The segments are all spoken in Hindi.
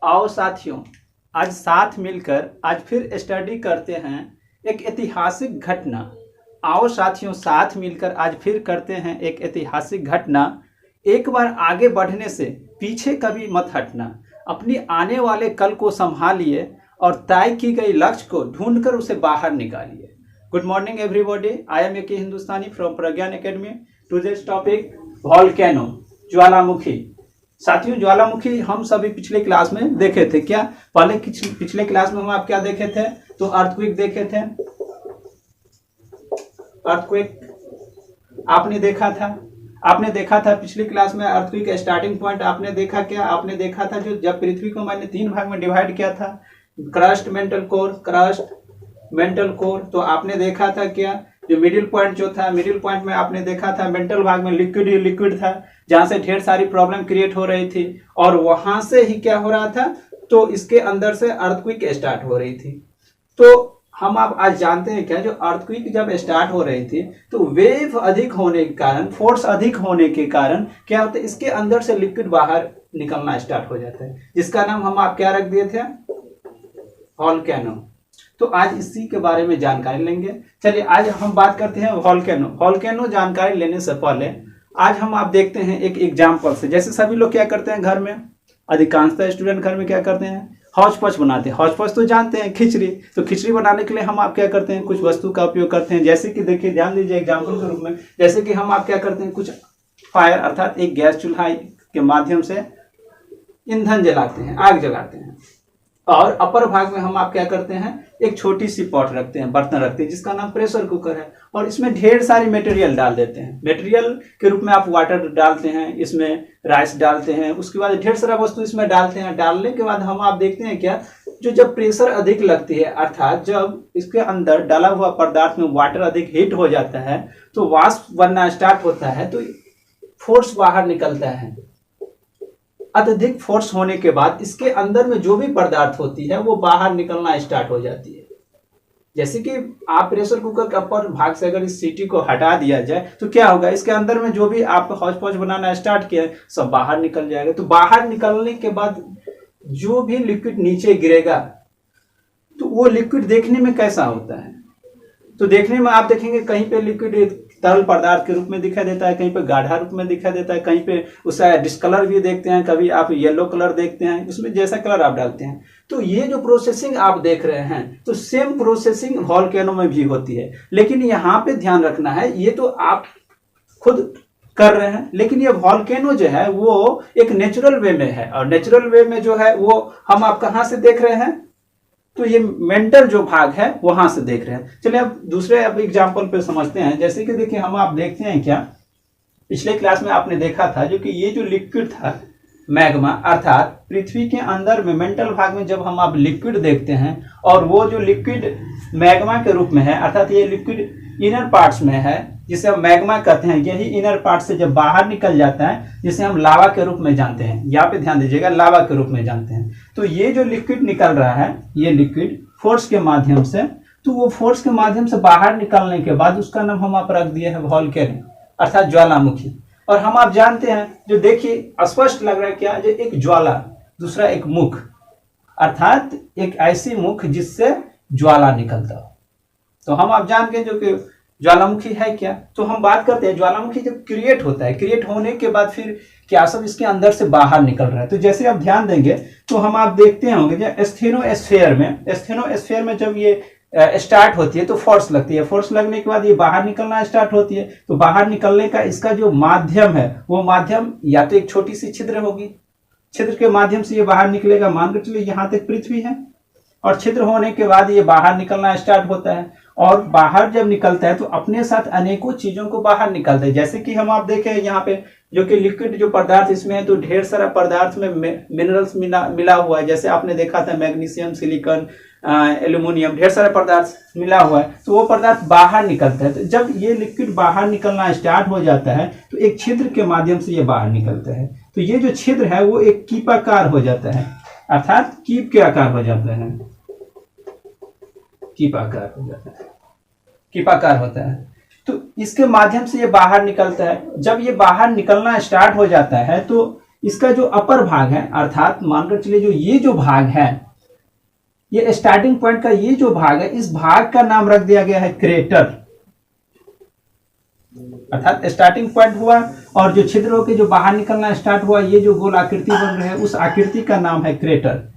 आओ साथियों, आज साथ मिलकर आज फिर स्टडी करते हैं एक ऐतिहासिक घटना। आओ साथियों, साथ मिलकर आज फिर करते हैं एक ऐतिहासिक घटना। एक बार आगे बढ़ने से पीछे कभी मत हटना। अपनी आने वाले कल को संभालिए और तय की गई लक्ष्य को ढूंढकर उसे बाहर निकालिए। Good morning everybody, I am a Hindustani from Pragyan academy. Today's topic volcano, ज्वालामुखी। साथियों, ज्वालामुखी हम सभी पिछले क्लास में देखे थे। क्या पहले पिछले क्लास में हम आप क्या देखे थे? तो अर्थक्वेक देखे थे। अर्थक्वेक आपने देखा था पिछली क्लास में। अर्थक्वेक स्टार्टिंग पॉइंट आपने देखा क्या? आपने देखा था जो जब पृथ्वी को मैंने 3 भाग में डिवाइड किया था, क्रस्ट, मेंटल कोर। तो आपने देखा था क्या, जो मिडिल पॉइंट जो था, मिडिल पॉइंट में आपने देखा था मेंटल भाग में लिक्विड ही लिक्विड था, जहां से ढेर सारी प्रॉब्लम क्रिएट हो रही थी और वहां से ही क्या हो रहा था, तो इसके अंदर से अर्थक्वेक स्टार्ट हो रही थी। तो हम आप आज जानते हैं क्या, जो अर्थक्वेक जब स्टार्ट हो रही थी तो वेव अधिक होने के कारण, फोर्स अधिक होने के कारण क्या होता है, इसके अंदर से लिक्विड बाहर निकलना स्टार्ट हो जाता है, जिसका नाम हम आप क्या रख दिए थे? वॉल्केनो। तो आज इसी के बारे में जानकारी लेंगे। चलिए आज हम बात करते हैं वॉल्केनो जानकारी लेने से पहले आज हम आप देखते हैं एक एग्जाम्पल से। जैसे सभी लोग क्या करते हैं घर में, अधिकांशतः स्टूडेंट घर में क्या करते हैं, हौच पौच बनाते हैं। हौच पौच तो जानते हैं, खिचड़ी। तो खिचड़ी बनाने के लिए हम आप क्या करते हैं, कुछ वस्तु का उपयोग करते हैं। जैसे कि देखिए, ध्यान दीजिए एग्जाम्पल के रूप में, जैसे कि हम आप क्या करते हैं, कुछ फायर अर्थात एक गैस चूल्हा के माध्यम से ईंधन जलाते हैं, आग जलाते हैं। और अपर भाग में हम आप क्या करते हैं, एक छोटी सी पॉट रखते हैं, बर्तन रखते हैं, जिसका नाम प्रेशर कुकर है। और इसमें ढेर सारी मटेरियल डाल देते हैं। मटेरियल के रूप में आप वाटर डालते हैं, इसमें राइस डालते हैं, उसके बाद ढेर सारा वस्तु इसमें डालते हैं। डालने के बाद हम आप देखते हैं क्या, जो जब प्रेशर अधिक लगती है, अर्थात जब इसके अंदर डाला हुआ पदार्थ में वाटर अधिक हीट हो जाता है तो वाष्प बनना स्टार्ट होता है, तो फोर्स बाहर निकलता है। अत्यधिक फोर्स होने के बाद इसके अंदर में जो भी पदार्थ होती है वो बाहर निकलना स्टार्ट हो जाती है। जैसे कि आप प्रेशर कुकर के ऊपर भाग से अगर इस सीटी को हटा दिया जाए तो क्या होगा, इसके अंदर में जो भी आप हौच पौच बनाना स्टार्ट किया सब बाहर निकल जाएगा। तो बाहर निकलने के बाद जो भी लिक्विड नीचे गिरेगा तो वो लिक्विड देखने में कैसा होता है, तो देखने में आप देखेंगे कहीं पे लिक्विड तरल पदार्थ के रूप में दिखाई देता है, कहीं पे गाढ़ा रूप में दिखाई देता है, कहीं पे उसका डिस्कलर भी देखते हैं, कभी आप येलो कलर देखते हैं, उसमें जैसा कलर आप डालते हैं। तो ये जो प्रोसेसिंग आप देख रहे हैं, तो सेम प्रोसेसिंग वॉल्केनो में भी होती है। लेकिन यहाँ पे ध्यान रखना है, ये तो आप खुद कर रहे हैं, लेकिन ये वॉल्केनो जो है वो एक नेचुरल वे में है। और नेचुरल वे में जो है वो हम आप कहाँ से देख रहे हैं, तो ये मेंटल जो भाग है वहां से देख रहे हैं। चलिए अब दूसरे एग्जांपल पे समझते हैं। जैसे कि देखिए, हम आप देखते हैं क्या, पिछले क्लास में आपने देखा था जो कि ये जो लिक्विड था मैग्मा, अर्थात पृथ्वी के अंदर में मेंटल भाग में जब हम आप लिक्विड देखते हैं और वो जो लिक्विड मैग्मा के रूप में है, अर्थात ये लिक्विड इनर पार्ट्स में है, जिसे हम मैग्मा कहते हैं, यही इनर पार्ट से जब बाहर निकल जाता है, जिसे हम लावा के रूप में जानते हैं। यहाँ पे ध्यान दीजिएगा, लावा के रूप में जानते हैं। तो ये जो लिक्विड निकल रहा है, ये लिक्विड फोर्स के माध्यम से, तो वो फोर्स के माध्यम से बाहर निकलने के बाद उसका नाम हम आप रख दिए है वॉल्केनो, अर्थात ज्वालामुखी। और हम आप जानते हैं, जो देखिए स्पष्ट लग रहा है क्या, जो एक ज्वाला, दूसरा एक मुख, अर्थात एक ऐसी मुख जिससे ज्वाला निकलता हो। तो हम आप जान के जो कि ज्वालामुखी है क्या, तो हम बात करते हैं ज्वालामुखी जब क्रिएट होता है, क्रिएट होने के बाद फिर क्या सब इसके अंदर से बाहर निकल रहा है। तो जैसे आप ध्यान देंगे तो हम आप देखते होंगे एस्थेनोस्फेयर में जब ये स्टार्ट होती है तो फोर्स लगती है। फोर्स लगने के बाद ये बाहर निकलना स्टार्ट होती है। तो बाहर निकलने का इसका जो माध्यम है, वो माध्यम या तो एक छोटी सी छिद्र होगी, छिद्र के माध्यम से ये बाहर निकलेगा। मान के चलिए यहाँ तक पृथ्वी है और छिद्र होने के बाद ये बाहर निकलना स्टार्ट होता है। और बाहर जब निकलता है तो अपने साथ अनेकों चीजों को बाहर निकलता है। जैसे कि हम आप देखें यहाँ पे जो कि लिक्विड जो पदार्थ इसमें है, तो ढेर सारा पदार्थ में मिनरल्स मिला हुआ है। जैसे आपने देखा था मैग्नीशियम, सिलिकॉन, एल्यूमिनियम, ढेर सारा पदार्थ मिला हुआ है। तो वो पदार्थ बाहर निकलता है। तो जब ये लिक्विड बाहर निकलना स्टार्ट हो जाता है तो एक छिद्र के माध्यम से ये बाहर निकलता है। तो ये जो छिद्र है वो एक कीपाकार हो जाता है, अर्थात कीप के आकार हो जाता है, कीपाकार हो जाता है, कीपाकार होता है। तो इसके माध्यम से ये बाहर निकलता है। जब ये बाहर निकलना स्टार्ट हो जाता है तो इसका जो अपर भाग है, अर्थात मानकर चलिए जो ये जो भाग है, ये स्टार्टिंग पॉइंट का ये जो भाग है, इस भाग का नाम रख दिया गया है क्रेटर। अर्थात स्टार्टिंग पॉइंट हुआ और जो छिद्र होकर जो बाहर निकलना स्टार्ट हुआ, ये जो गोल आकृति बन रही है, उस आकृति का नाम है क्रेटर।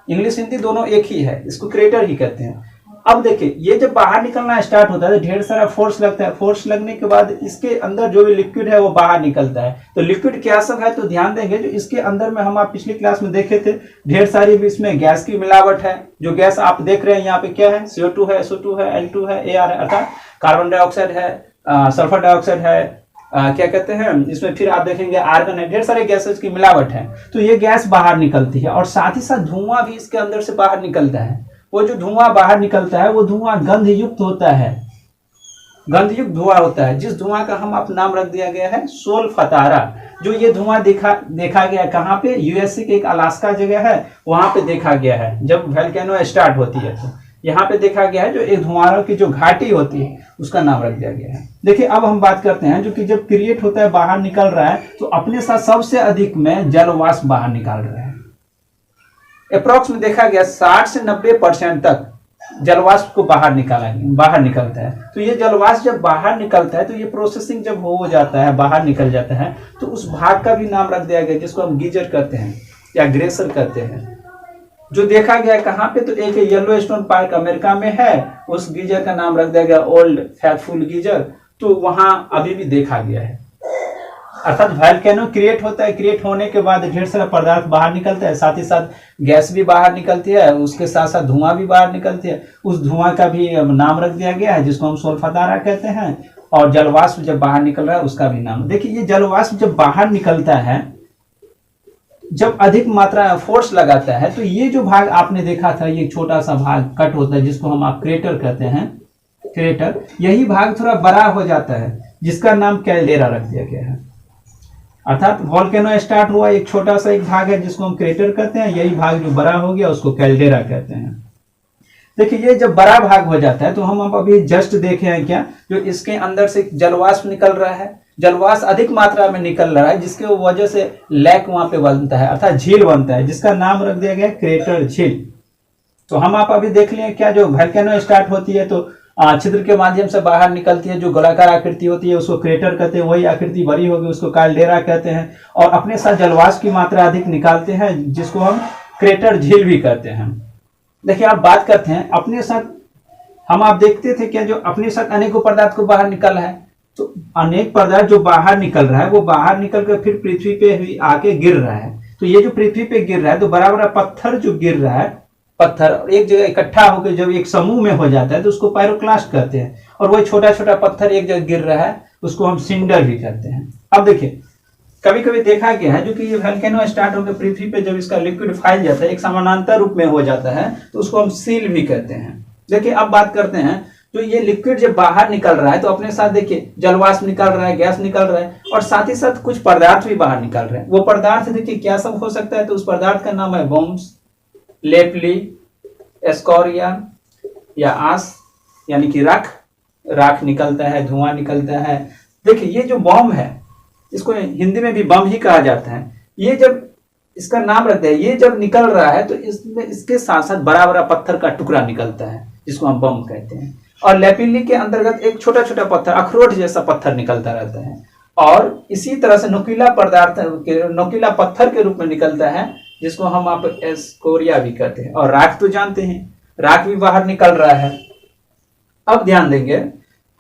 इंग्लिश हिंदी दोनों एक ही है, इसको क्रेटर ही कहते हैं। अब देखिए, ये जब बाहर निकलना स्टार्ट होता है तो ढेर सारा फोर्स लगता है। फोर्स लगने के बाद इसके अंदर जो भी लिक्विड है वो बाहर निकलता है। तो लिक्विड क्या सब है, तो ध्यान देंगे जो इसके अंदर में हम आप पिछली क्लास में देखे थे, ढेर सारी भी इसमें गैस की मिलावट है। जो गैस आप देख रहे हैं यहाँ पे क्या है, CO2 है, SO2 है, N2 है, AR है, अर्थात कार्बन डाइऑक्साइड है, सल्फर डाइऑक्साइड है, क्या कहते हैं इसमें, फिर आप देखेंगे आर्गन है, ढेर सारे गैसेस की मिलावट है। तो ये गैस बाहर निकलती है और साथ ही साथ धुआं भी इसके अंदर से बाहर निकलता है। वो जो धुआं बाहर निकलता है वो धुआं गंध युक्त होता है, गंध युक्त धुआं होता है, जिस धुआं का हम आप नाम रख दिया गया है सोलफतारा। जो ये धुआं देखा गया कहाँ पे, यूएसए के एक अलास्का जगह है, वहां पे देखा गया है जब वोल्केनो स्टार्ट होती है। तो यहाँ पे देखा गया है जो एक धुआं की जो घाटी होती है उसका नाम रख दिया गया है। देखिए अब हम बात करते हैं जो कि जब क्रिएट होता है, बाहर निकल रहा है, तो अपने साथ सबसे अधिक में जलवाष्प बाहर निकाल रहा है। अप्रोक्स में देखा गया 60 से 90% तक जलवाष्प को बाहर निकलता है। तो ये जलवाष्प जब बाहर निकलता है तो ये प्रोसेसिंग जब हो जाता है, बाहर निकल जाता है, तो उस भाग का भी नाम रख दिया गया जिसको हम गीजर कहते हैं या ग्रेसर कहते हैं। जो देखा गया कहाँ पे, तो एक येलो स्टोन पार्क अमेरिका में है, उस गीजर का नाम रख दिया गया ओल्ड फैथफुल गीजर। तो वहां अभी भी देखा गया है। अर्थात वोल्केनो क्रिएट होता है, क्रिएट होने के बाद ढेर सारा पदार्थ बाहर निकलता है, साथ ही साथ गैस भी बाहर निकलती है, उसके साथ साथ धुआं भी बाहर निकलती है। उस धुआं का भी नाम रख दिया गया है जिसको हम सोलफतारा कहते हैं। और जलवाष्प जब बाहर निकल रहा है उसका भी नाम। देखिए ये जलवाष्प जब बाहर निकलता है, जब अधिक मात्रा में फोर्स लगाता है, तो ये जो भाग आपने देखा था, ये छोटा सा भाग कट होता है जिसको हम आप क्रेटर कहते हैं, क्रेटर, यही भाग थोड़ा बड़ा हो जाता है जिसका नाम कैल्डेरा रख दिया गया है। अर्थात वोल्केनो स्टार्ट हुआ, एक छोटा सा एक भाग है जिसको हम क्रेटर कहते हैं, यही भाग जो बड़ा हो गया उसको कैल्डेरा कहते हैं। देखिए ये जब बड़ा भाग हो जाता है तो हम अभी जस्ट देखे हैं क्या, जो इसके अंदर से जलवाष्प निकल रहा है, जलवाष्प अधिक मात्रा में निकल रहा है, जिसके वजह से लैक वहां पे बनता है, अर्थात झील बनता है, जिसका नाम रख दिया गया क्रेटर झील। तो हम आप अभी देख लें क्या, जो वोल्केनो स्टार्ट होती है तो छिद्र के माध्यम से बाहर निकलती है, जो गोलाकार आकृति होती है उसको क्रेटर कहते हैं, वही आकृति बड़ी होगी उसको कैल्डेरा कहते हैं। और अपने साथ जलवाष्प की मात्रा अधिक निकालते हैं जिसको हम क्रेटर झील भी कहते हैं। देखिए आप बात करते हैं अपने साथ, हम आप देखते थे क्या, जो अपने साथ अनेकों पदार्थ को बाहर निकल है, तो अनेक पदार्थ जो बाहर निकल रहा है वो बाहर निकल कर फिर पृथ्वी पे आके गिर रहा है। तो ये जो पृथ्वी पे गिर रहा है तो बड़ा बड़ा पत्थर जो गिर रहा है, पत्थर एक जगह इकट्ठा होकर जब एक समूह में हो जाता है तो उसको पायरोक्लास्ट कहते हैं। और वही छोटा छोटा पत्थर एक जगह गिर रहा है उसको हम सिंडर भी कहते हैं। अब देखिए कभी कभी देखा गया है जो कि ये वोल्केनो स्टार्ट होकर पृथ्वी पे जब इसका लिक्विड फैल जाता है, एक समानांतर रूप में हो जाता है, तो उसको हम सील भी कहते हैं। देखिए अब बात करते हैं, तो ये लिक्विड जब बाहर निकल रहा है तो अपने साथ देखिए जलवाष्प निकल रहा है, गैस निकल रहा है, और साथ ही साथ कुछ पदार्थ भी बाहर निकल रहे हैं। वो पदार्थ देखिए क्या सब हो सकता है, तो उस पदार्थ का नाम है बॉम्ब्स, लेपली, एस्कोरिया या आस, यानी कि राख निकलता है, धुआं निकलता है। देखिए ये जो बॉम्ब है इसको हिंदी में भी बम ही कहा जाता है। ये जब इसका नाम रखते हैं, ये जब निकल रहा है तो इसमें इसके साथ साथ बड़ा बड़ा पत्थर का टुकड़ा निकलता है जिसको हम बम कहते हैं। और लेपिली के अंतर्गत एक छोटा छोटा पत्थर, अखरोट जैसा पत्थर निकलता रहता है, और इसी तरह से नुकीला पदार्थ, नुकीला पत्थर के रूप में निकलता है जिसको हम आप एस्कोरिया भी कहते हैं। और राख तो जानते हैं, राख भी बाहर निकल रहा है। अब ध्यान देंगे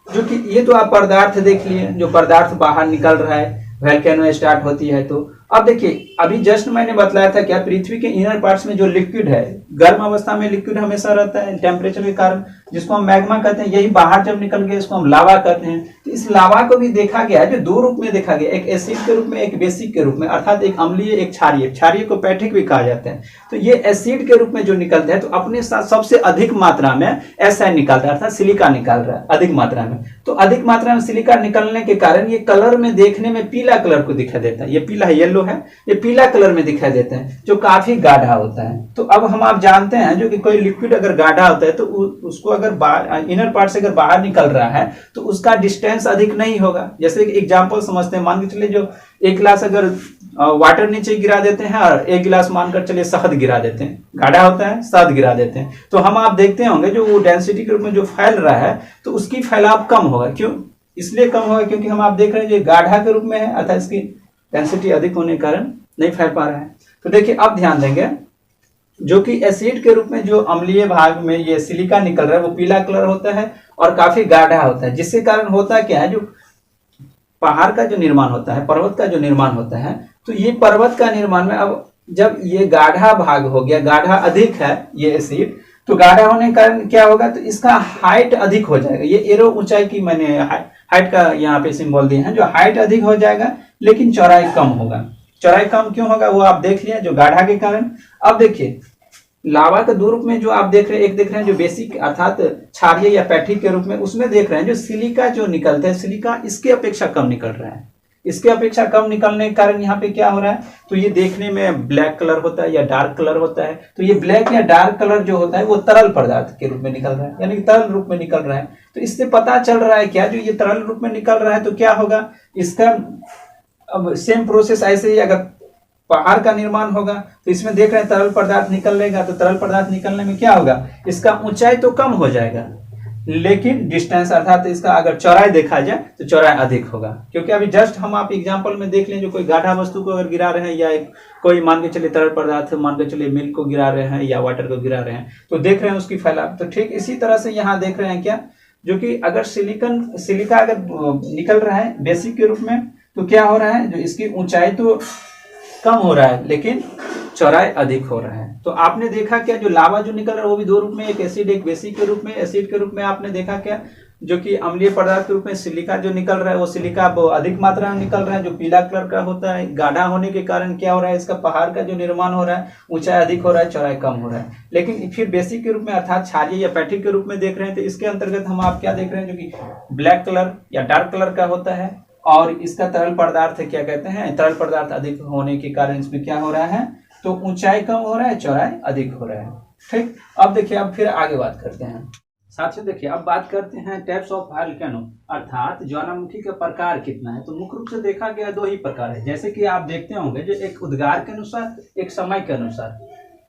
जो कि ये तो आप पदार्थ देख लिए, जो पदार्थ बाहर निकल रहा है वोल्केनो स्टार्ट होती है। तो अब देखिए अभी जस्ट मैंने बतलाया था क्या, पृथ्वी के इनर पार्ट्स में जो लिक्विड है, गर्म अवस्था में लिक्विड हमेशा रहता है टेम्परेचर के कारण, जिसको हम मैग्मा कहते हैं, यही बाहर जब निकल गया इसको हम लावा कहते हैं। तो इस लावा को भी देखा गया है जो दो रूप में देखा गया, एक एसिड के रूप में, एक बेसिक के रूप में, अर्थात एक अम्लीय एक क्षारीय, क्षारीय को पैठिक भी कहा जाता है। तो ये एसिड के रूप में जो निकलता है तो अपने साथ सबसे अधिक मात्रा में एसिड निकलता है, अर्थात सिलिका निकाल रहा है अधिक मात्रा में। तो अधिक मात्रा में सिलिका निकलने के कारण ये कलर में देखने में पीला कलर को दिखाई देता है, ये पीला है, येलो है, ये पीला कलर में दिखाई देता है जो काफी गाढ़ा होता है। तो अब हम आप जानते हैं जो कि कोई लिक्विड अगर गाढ़ा होता है तो उसको अगर इनर पार्ट से अगर बाहर निकल रहा है तो उसका डिस्टेंस अधिक नहीं होगा। जैसे कि एग्जांपल समझते हैं, मान के चलिए जो एक गिलास अगर वाटर नीचे गिरा देते हैं और एक गिलास मानकर चलिए शहद गिरा देते हैं, गाढ़ा होता है शहद गिरा देते हैं, तो हम आप देखते होंगे जो वो डेंसिटी के रूप में जो फैल रहा है तो उसकी फैलाव कम होगा। क्यों? इसलिए कम होगा क्योंकि हम आप देख रहे हैं जो गाढ़ा के रूप में है अर्थात इसकी डेंसिटी अधिक होने के कारण नहीं फैल पा रहा है। तो देखिए अब ध्यान देंगे, जो कि एसिड के रूप में जो अम्लीय भाग में ये सिलिका निकल रहा है वो पीला कलर होता है और काफी गाढ़ा होता है, जिसके कारण होता क्या है, जो पहाड़ का जो निर्माण होता है, पर्वत का जो निर्माण होता है, तो ये पर्वत का निर्माण में अब जब ये गाढ़ा भाग हो गया, गाढ़ा अधिक है ये एसिड, तो गाढ़ा होने के कारण क्या होगा, तो इसका हाइट अधिक हो जाएगा। ये एरो ऊंचाई की मैंने हाइट का यहाँ पे सिंबल दिए हैं, जो हाइट अधिक हो जाएगा लेकिन चौड़ाई कम होगा। चौड़ाई कम क्यों होगा वो आप देख लिया, जो गाढ़ा के कारण। अब देखिए लावा के दो रूप में जो आप देख रहे हैं, एक देख रहे हैं जो बेसिक अर्थात क्षारीय या पैठिक के रूप में, उसमें देख रहे हैं जो सिलिका जो निकलते हैं, सिलिका इसके अपेक्षा कम निकल रहा है। इसके अपेक्षा कम निकलने के कारण यहाँ पे क्या हो रहा है, तो ये देखने में ब्लैक कलर होता है या डार्क कलर होता है। तो ये ब्लैक या डार्क कलर जो होता है वो तरल पदार्थ के रूप में निकल रहा है, यानी तरल रूप में निकल रहा है। तो इससे पता चल रहा है क्या, जो ये तरल रूप में निकल रहा है तो क्या होगा, इसका अब सेम प्रोसेस ऐसे ही अगर पहाड़ का निर्माण होगा तो इसमें देख रहे हैं तरल पदार्थ निकलेगा, तो तरल पदार्थ निकलने में क्या होगा, इसका ऊंचाई तो कम हो जाएगा लेकिन डिस्टेंस अर्थात इसका अगर चौड़ाई देखा जाए तो चौड़ाई अधिक होगा। क्योंकि अभी जस्ट हम आप एग्जांपल में देख लें, जो कोई गाढ़ा वस्तु को अगर गिरा रहे हैं या कोई मान के चलिए तरल पदार्थ मान के चलिए मिल्क को गिरा रहे हैं या वाटर को गिरा रहे हैं, तो देख रहे हैं उसकी फैलाव। तो ठीक इसी तरह से यहाँ देख रहे हैं क्या, जो कि अगर सिलिका अगर निकल रहा है बेसिक के रूप में तो क्या हो रहा है, जो इसकी ऊंचाई तो कम हो रहा है लेकिन चौड़ाई अधिक हो रहा है। तो आपने देखा क्या, जो लावा जो निकल रहा है वो भी दो रूप में, एक एसिड एक बेसिक के रूप में। एसिड के रूप में आपने देखा क्या, जो कि अम्लीय पदार्थ के रूप में सिलिका जो निकल रहा है वो सिलिका अधिक मात्रा में निकल रहा है, जो पीला कलर का होता है। गाढ़ा होने के कारण क्या हो रहा है, इसका पहाड़ का जो निर्माण हो रहा है ऊंचाई अधिक हो रहा है, चौड़ाई कम हो रहा है। लेकिन फिर बेसिक के रूप में अर्थात क्षारीय या पैठिक के रूप में देख रहे हैं, तो इसके अंतर्गत हम आप क्या देख रहे हैं, जो कि ब्लैक कलर या डार्क कलर का होता है और इसका तरल पदार्थ क्या कहते हैं, तरल पदार्थ अधिक होने के कारण इसमें क्या हो रहा है, तो ऊंचाई कम हो रहा है, चौड़ाई अधिक हो रहा है। ठीक, अब देखिए अब फिर आगे बात करते हैं। साथियों देखिए अब बात करते हैं टाइप्स ऑफ वोल्केनो अर्थात ज्वालामुखी का प्रकार कितना है। तो मुख्य रूप से देखा गया दो ही प्रकार है, जैसे कि आप देखते होंगे, जो एक उद्गार के अनुसार एक समय के अनुसार।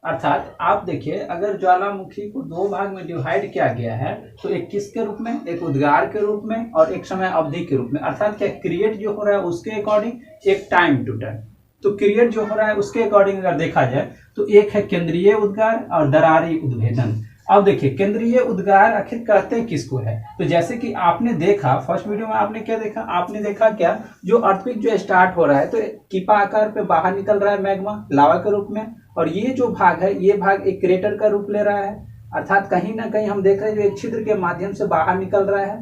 अर्थात आप देखिए अगर ज्वालामुखी को दो भाग में डिवाइड किया गया है, तो एक किसके रूप में, एक उद्गार के रूप में और एक समय अवधि के रूप में। अर्थात क्या क्रिएट जो हो रहा है उसके अकॉर्डिंग, एक टाइम टू टाइम। तो क्रिएट जो हो रहा है उसके अकॉर्डिंग अगर देखा जाए तो एक है केंद्रीय उद्गार और दरारी उद्भेदन। अब देखिए केंद्रीय उद्गार आखिर कहते हैं किसको है, तो जैसे कि आपने देखा फर्स्ट वीडियो में, आपने क्या देखा, आपने देखा क्या, जो अर्थक्वेक जो स्टार्ट हो रहा है तो कीपा आकार पे बाहर निकल रहा है मैग्मा लावा के रूप में, और ये जो भाग है ये भाग एक क्रेटर का रूप ले रहा है। अर्थात कहीं ना कहीं हम देख रहे हैं जो एक छिद्र के माध्यम से बाहर निकल रहा है,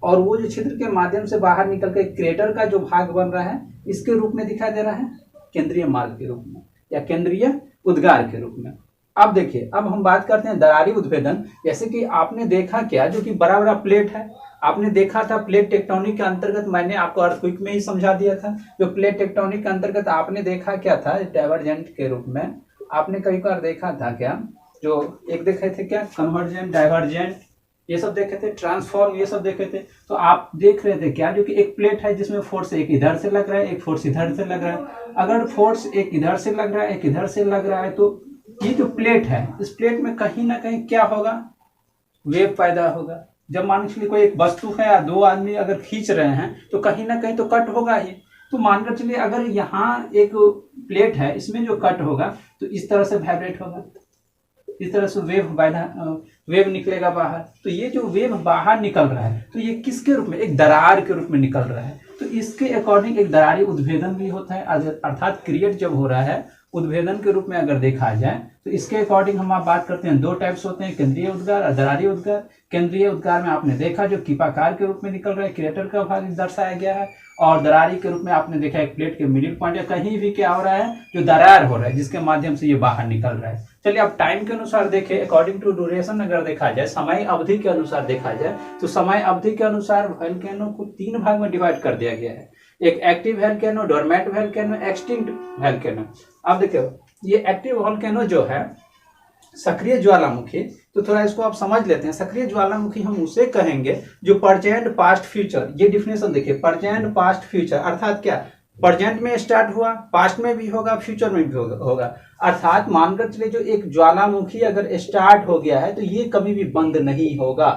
और वो जो छिद्र के माध्यम से बाहर निकल के क्रेटर का जो भाग बन रहा है इसके रूप में दिखाई दे रहा है केंद्रीय मार्ग के रूप में या केंद्रीय उद्गार के रूप में। अब देखिए अब हम बात करते हैं दरारी उद्भेदन। जैसे कि आपने देखा क्या, जो कि बड़ा बड़ा प्लेट है, आपने देखा था प्लेट टेक्टोनिक के अंतर्गत, मैंने आपको अर्थक्वेक में ही समझा दिया था। जो प्लेट टेक्टोनिक के अंतर्गत आपने देखा क्या था, डाइवर्जेंट के रूप में आपने कई बार देखा था क्या, जो एक देखे थे क्या, कन्वर्जेंट, डाइवर्जेंट, ये सब देखे थे, ट्रांसफॉर्म, ये सब देखे थे। तो आप देख रहे थे क्या, जो कि एक प्लेट है जिसमें फोर्स एक इधर से लग रहा है, एक फोर्स इधर से लग रहा है। अगर फोर्स एक इधर से लग रहा है, एक इधर से लग रहा है, तो ये जो प्लेट है इस प्लेट में कहीं ना कहीं क्या होगा, वेव पैदा होगा। जब मान लीजिए कोई एक वस्तु है या दो आदमी अगर खींच रहे हैं तो कहीं ना कहीं तो कट होगा ही। तो मानकर चलिए अगर यहाँ एक प्लेट है, इसमें जो कट होगा तो इस तरह से वाइब्रेट होगा, इस तरह से वेव निकलेगा बाहर। तो ये जो वेव बाहर निकल रहा है तो ये किसके रूप में, एक दरार के रूप में निकल रहा है। तो इसके अकॉर्डिंग एक दरारी उद्भेदन भी होता है। अर्थात क्रिएट जब हो रहा है उद्भेदन के रूप में अगर देखा जाए तो इसके अकॉर्डिंग हम आप बात करते हैं, दो टाइप्स होते हैं, केंद्रीय उद्गार और दरारी उद्गार। केंद्रीय उद्गार में आपने देखा जो कीपाकार के रूप में निकल रहा है, क्रिएटर का भाग दर्शाया गया है, और दरारी के रूप में आपने देखा एक प्लेट के मिडिल पॉइंट या कहीं भी क्या हो रहा है, जो दरार हो रहा है जिसके माध्यम से ये बाहर निकल रहा है। चलिए अब टाइम के अनुसार देखें, अकॉर्डिंग टू ड्यूरेशन अगर देखा जाए, समय अवधि के अनुसार देखा जाए, तो समय अवधि के अनुसार वोल्केनो को तीन भाग में डिवाइड कर दिया गया है, एक active volcano, dormant volcano, extinct volcano. अब देखो ये एक्टिव वोल्केनो जो है सक्रिय ज्वालामुखी, तो थोड़ा इसको आप समझ लेते हैं। सक्रिय ज्वालामुखी हम उसे कहेंगे जो प्रेजेंट पास्ट फ्यूचर, ये डिफिनेशन देखिए, प्रेजेंट पास्ट फ्यूचर अर्थात क्या, प्रेजेंट में स्टार्ट हुआ, पास्ट में भी होगा, फ्यूचर में भी होगा। अर्थात मानकर चले जो एक ज्वालामुखी अगर स्टार्ट हो गया है तो ये कभी भी बंद नहीं होगा,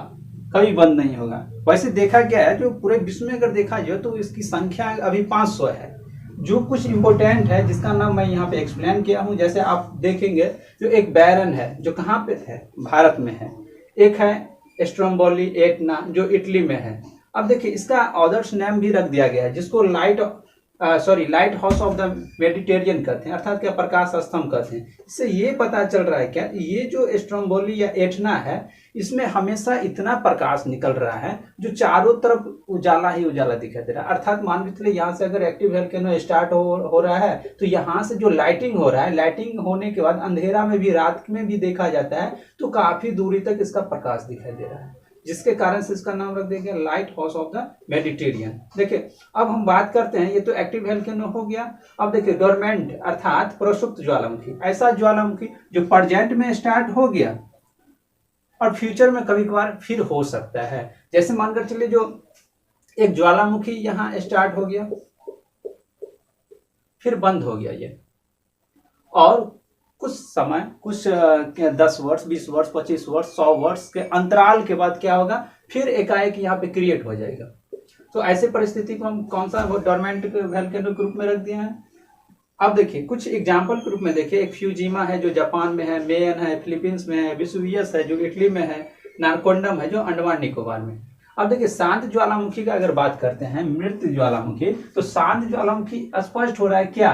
कभी बंद नहीं होगा। वैसे देखा गया है जो पूरे विश्व में अगर देखा जाए तो इसकी संख्या अभी 500 है। जो कुछ इंपोर्टेंट है जिसका नाम मैं यहाँ पे एक्सप्लेन किया हूँ, जैसे आप देखेंगे जो एक बैरन है जो कहाँ पे है, भारत में है। एक है स्ट्रोम्बोली एटना जो इटली में है। अब देखिए इसका ऑथर्स नेम भी रख दिया गया है जिसको light house of the Mediterranean कहते हैं, अर्थात क्या प्रकाश स्तंभ कहते हैं। इससे ये पता चल रहा है क्या ये जो स्ट्रोम्बोली या एटना है इसमें हमेशा इतना प्रकाश निकल रहा है जो चारों तरफ उजाला ही उजाला दिखाई दे रहा है। अर्थात मान के चलिए यहाँ से अगर एक्टिव वोल्केनो स्टार्ट हो रहा है तो यहाँ से जो लाइटिंग हो रहा है, लाइटिंग होने के बाद अंधेरा में भी, रात में भी देखा जाता है तो काफी दूरी तक इसका प्रकाश दिखाई दे रहा है, जिसके कारण से इसका नाम रख देंगे light house of the Mediterranean. देखिए अब हम बात करते हैं, ये तो एक्टिव वोल्केनो हो गया। अब देखिए डोरमेंट अर्थात प्रसुप्त ज्वालामुखी, ऐसा ज्वालामुखी जो प्रेजेंट में स्टार्ट हो गया और फ्यूचर में कभी कभार फिर हो सकता है। जैसे मानकर चलिए जो एक ज्वालामुखी यहाँ स्टार्ट हो गया फिर बंद हो गया ये, और कुछ समय, कुछ 10 वर्ष, 20 वर्ष, 25 वर्ष, 100 वर्ष के अंतराल के बाद क्या होगा, फिर एकाएक यहाँ पे क्रिएट हो जाएगा। तो ऐसे परिस्थिति को हम कौन सा डोरमेंट वोल्केनो ग्रुप में रख दिए हैं। अब देखिए कुछ एग्जाम्पल के रूप में देखिए, एक फ्यूजिमा है जो जापान में है, मेयन है फिलीपींस में है, वेसुवियस है जो इटली में है, नारकोंडम है जो अंडमान निकोबार में। अब देखिए शांत ज्वालामुखी का अगर बात करते हैं, मृत ज्वालामुखी, तो शांत ज्वालामुखी स्पष्ट हो रहा है क्या,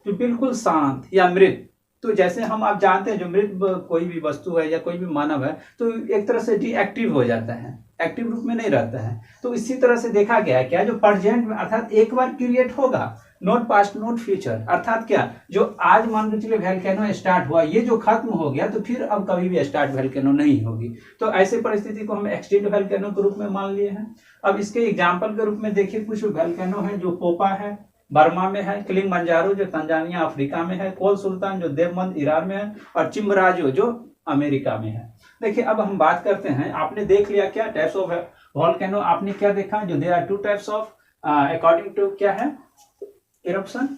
तो बिल्कुल शांत या मृत। तो जैसे हम आप जानते हैं जो मृत कोई भी वस्तु है या कोई भी मानव है तो एक तरह से डीएक्टिव हो जाता है, एक्टिव रूप में नहीं रहता है। तो इसी तरह से देखा गया है क्या जो प्रेजेंट में अर्थात एक बार क्रिएट होगा, नॉट पास्ट नॉट फ्यूचर, अर्थात क्या जो आज मान के चलिए वोल्केनो स्टार्ट हुआ ये जो खत्म हो गया तो फिर अब कभी भी स्टार्ट वोल्केनो नहीं होगी। तो ऐसे परिस्थिति को हम एक्सटिंक्ट वोल्केनो के रूप में मान लिए हैं। अब इसके एग्जाम्पल के रूप में देखिए कुछ वोल्केनो है जो पोपा है बर्मा में है, किलिमंजारो जो तंजानिया अफ्रीका में है, कोल सुल्तान जो देवबंद ईरान में है, और चिम्बराजो जो अमेरिका में है। देखिए अब हम बात करते हैं, आपने देख लिया क्या टाइप्स ऑफ वोल्केनो, आपने क्या देखा जो there are 2 types of according to क्या है इरप्शन,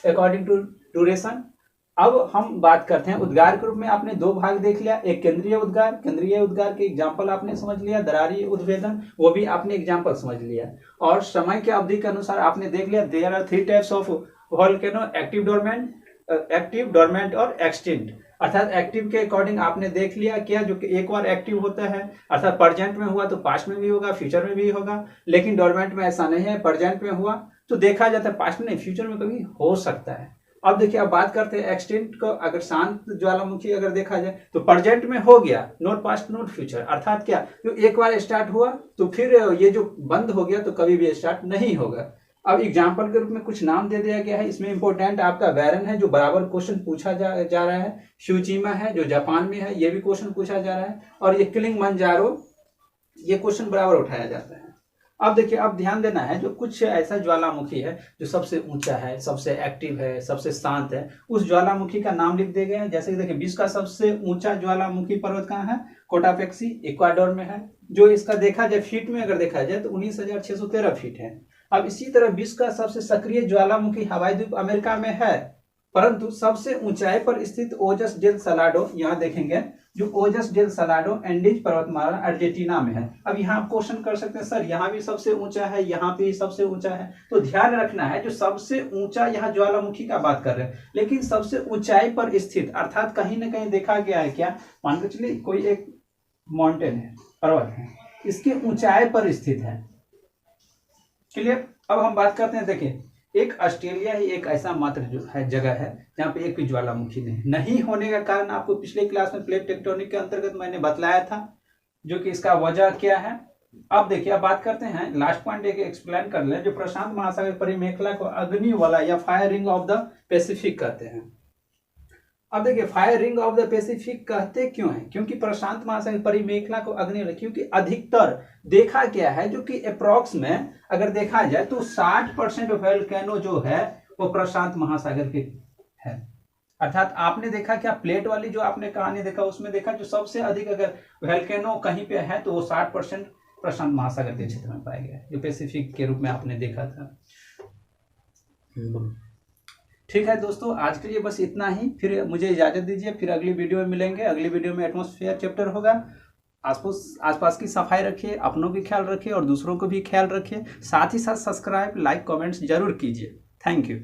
अकॉर्डिंग टू ड्यूरेशन। अब हम बात करते हैं उद्गार के रूप में, आपने 2 भाग देख लिया, एक केंद्रीय उद्गार, केंद्रीय उद्गार के एग्जाम्पल आपने समझ लिया, दरारी उद्भेदन वो भी आपने एग्जाम्पल समझ लिया, और समय के अवधि के अनुसार आपने देख लिया there are 3 types of volcano, active dormant और एक्सटिंक्ट। अर्थात एक्टिव के अकॉर्डिंग आपने देख लिया क्या जो कि एक बार एक्टिव होता है, अर्थात प्रेजेंट में हुआ तो पास्ट में भी होगा, फ्यूचर में भी होगा, लेकिन डोरमेंट में ऐसा नहीं है, प्रेजेंट में हुआ तो देखा जाता है, पास्ट में नहीं फ्यूचर में कभी हो सकता है। अब देखिए अब बात करते हैं एक्सटिंक्ट को, अगर शांत ज्वालामुखी अगर देखा जाए तो प्रेजेंट में हो गया, नॉट पास्ट नॉट फ्यूचर, अर्थात क्या जो एक बार स्टार्ट हुआ तो फिर ये जो बंद हो गया तो कभी भी स्टार्ट नहीं होगा। अब एग्जाम्पल के रूप में कुछ नाम दे दिया गया है, इसमें इंपॉर्टेंट आपका बैरन है जो बराबर क्वेश्चन पूछा जा रहा है, फ्यूजिमा है जो जापान में है ये भी क्वेश्चन पूछा जा रहा है, और ये किलिमंजारो ये क्वेश्चन बराबर उठाया जाता है। अब देखिए अब ध्यान देना है जो कुछ ऐसा ज्वालामुखी है जो सबसे ऊंचा है, सबसे एक्टिव है, सबसे शांत है, उस ज्वालामुखी का नाम लिख दिए गए हैं। जैसे कि देखिए विश्व का सबसे ऊंचा ज्वालामुखी पर्वत कहाँ है, कोटापेक्सी इक्वाडोर में है, जो इसका देखा जाए फीट में अगर देखा जाए तो 19,613 फीट है। अब इसी तरह विश्व का सबसे सक्रिय ज्वालामुखी हवाई द्वीप अमेरिका में है, परंतु सबसे ऊंचाई पर स्थित ओजस डेल सलाडो, यहाँ देखेंगे जो ओजस डेल सलाडो एंडीज पर्वतमाला अर्जेंटीना में है। अब यहाँ आप क्वेश्चन कर सकते हैं सर यहाँ भी सबसे ऊंचा है, यहाँ पे भी सबसे ऊंचा है, तो ध्यान रखना है जो सबसे ऊंचा यहाँ ज्वालामुखी का बात कर रहे हैं, लेकिन सबसे ऊंचाई पर स्थित, अर्थात कहीं ना कहीं देखा गया है क्या, मान के चलिए कोई एक माउंटेन है, पर्वत है, इसके ऊंचाई पर स्थित है, क्लियर। अब हम बात करते हैं, देखिए एक ऑस्ट्रेलिया ही एक ऐसा मात्र जो है जगह है जहाँ पे एक भी ज्वालामुखी नहीं होने का कारण आपको पिछले क्लास में प्लेट टेक्टोनिक के अंतर्गत मैंने बतलाया था, जो कि इसका वजह क्या है। अब देखिए अब बात करते हैं, लास्ट पॉइंट एक एक्सप्लेन कर ले, जो प्रशांत महासागर परिमेखला को अग्नि वाला या fire ring of the Pacific कहते हैं। अब देखिए fire ring of the Pacific कहते क्यों है, क्योंकि प्रशांत महासागर परिमेखला को अग्नि, क्योंकि अधिकतर देखा गया है जो कि अप्रॉक्स में अगर देखा जाए तो 60% वोल्केनो जो है वो प्रशांत महासागर के है। अर्थात आपने देखा क्या प्लेट वाली जो आपने कहानी देखा उसमें देखा जो सबसे अधिक अगर वोल्केनो कहीं पे है तो वो 60% प्रशांत महासागर के क्षेत्र में पाया गया है, जो पैसिफिक के रूप में आपने देखा था। ठीक है दोस्तों, आज के लिए बस इतना ही। फिर मुझे इजाज़त दीजिए, फिर अगली वीडियो में मिलेंगे। अगली वीडियो में एटमॉस्फेयर चैप्टर होगा। आसपास की सफाई रखिए, अपनों की ख्याल रखिए और दूसरों को भी ख्याल रखिए। साथ ही साथ सब्सक्राइब, लाइक, कमेंट्स जरूर कीजिए। Thank you.